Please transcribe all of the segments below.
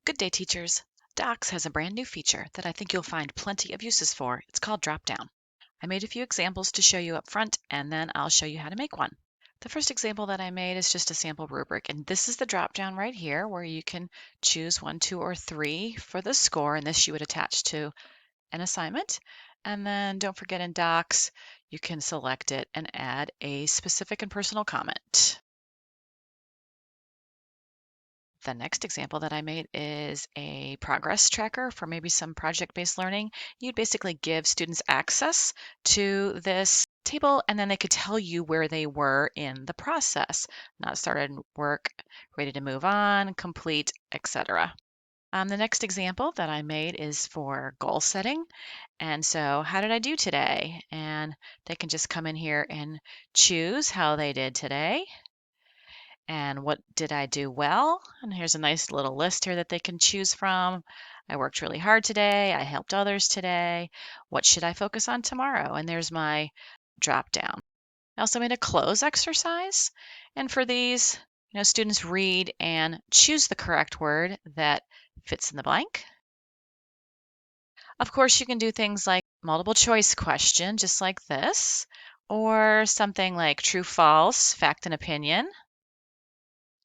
Good day, teachers. Docs has a brand new feature that I think you'll find plenty of uses for. It's called Dropdown. I made a few examples to show you up front, and then I'll show you how to make one. The first example that I made is just a sample rubric, and this is the Dropdown right here where you can choose 1, 2, or 3 for the score, and this you would attach to an assignment. And then don't forget in Docs, you can select it and add a specific and personal comment. The next example that I made is a progress tracker for maybe some project-based learning. You'd basically give students access to this table, and then they could tell you where they were in the process. Not started work, ready to move on, complete, etc. The next example that I made is for goal setting. And so how did I do today? And they can just come in here and choose how they did today. And what did I do well? And here's a nice little list here that they can choose from. I worked really hard today. I helped others today. What should I focus on tomorrow? And there's my drop down. I also made a close exercise. And for these, students read and choose the correct word that fits in the blank. Of course, you can do things like multiple choice question, just like this, or something like true, false, fact, and opinion.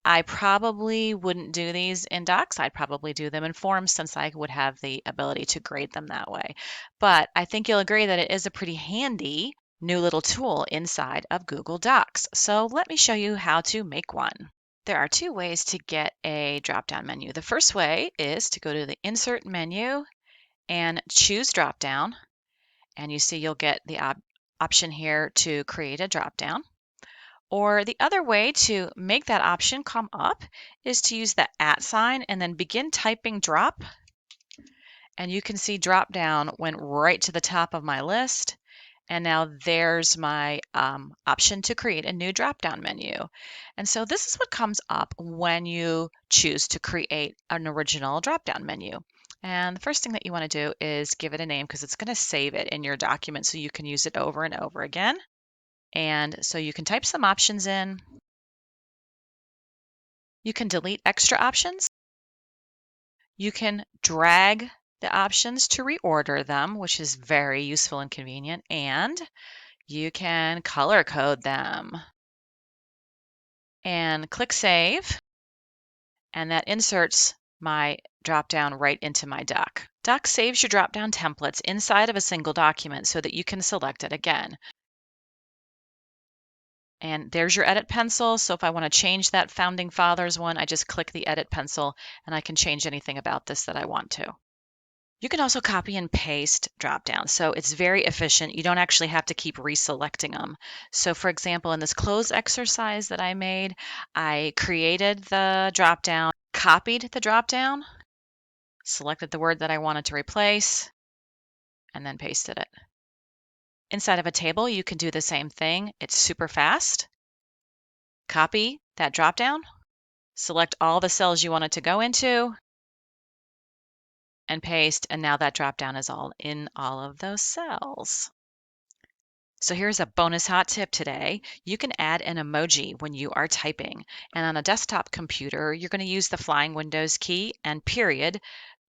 I probably wouldn't do these in Docs. I'd probably do them in Forms since I would have the ability to grade them that way. But I think you'll agree that it is a pretty handy new little tool inside of Google Docs. So let me show you how to make one. There are two ways to get a drop-down menu. The first way is to go to the Insert menu and choose Dropdown. And you see you'll get the option here to create a drop-down. Or the other way to make that option come up is to use the @ sign and then begin typing drop. And you can see drop down went right to the top of my list. And now there's my option to create a new drop down menu. And so this is what comes up when you choose to create an original drop down menu. And the first thing that you want to do is give it a name because it's going to save it in your document so you can use it over and over again. And so you can type some options in. You can delete extra options. You can drag the options to reorder them, which is very useful and convenient. And you can color code them. And click Save. And that inserts my dropdown right into my doc. Doc saves your dropdown templates inside of a single document so that you can select it again. And there's your edit pencil. So if I want to change that Founding Fathers one, I just click the edit pencil and I can change anything about this that I want to. You can also copy and paste dropdowns. So it's very efficient. You don't actually have to keep reselecting them. So for example, in this close exercise that I made, I created the dropdown, copied the dropdown, selected the word that I wanted to replace, and then pasted it. Inside of a table, you can do the same thing. It's super fast. Copy that dropdown, select all the cells you want it to go into, and paste, and now that dropdown is all in all of those cells. So here's a bonus hot tip today. You can add an emoji when you are typing. And on a desktop computer, you're going to use the flying Windows key and period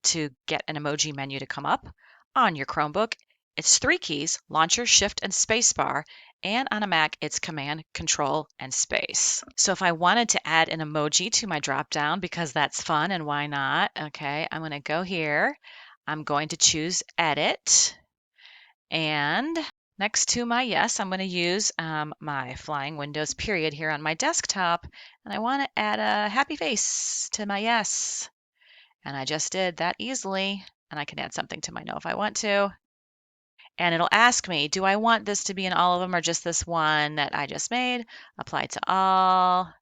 to get an emoji menu to come up. On your Chromebook, it's 3 keys, Launcher, Shift, and Spacebar. And on a Mac, it's Command, Control, and Space. So if I wanted to add an emoji to my dropdown, because that's fun and why not, okay, I'm going to go here. I'm going to choose Edit. And next to my yes, I'm going to use my flying Windows period here on my desktop. And I want to add a happy face to my yes. And I just did that easily. And I can add something to my no if I want to. And it'll ask me, do I want this to be in all of them or just this one that I just made? Apply to all.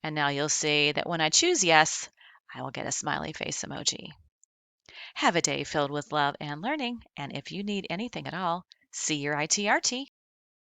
And now you'll see that when I choose yes, I will get a smiley face emoji. Have a day filled with love and learning. And if you need anything at all, see your ITRT.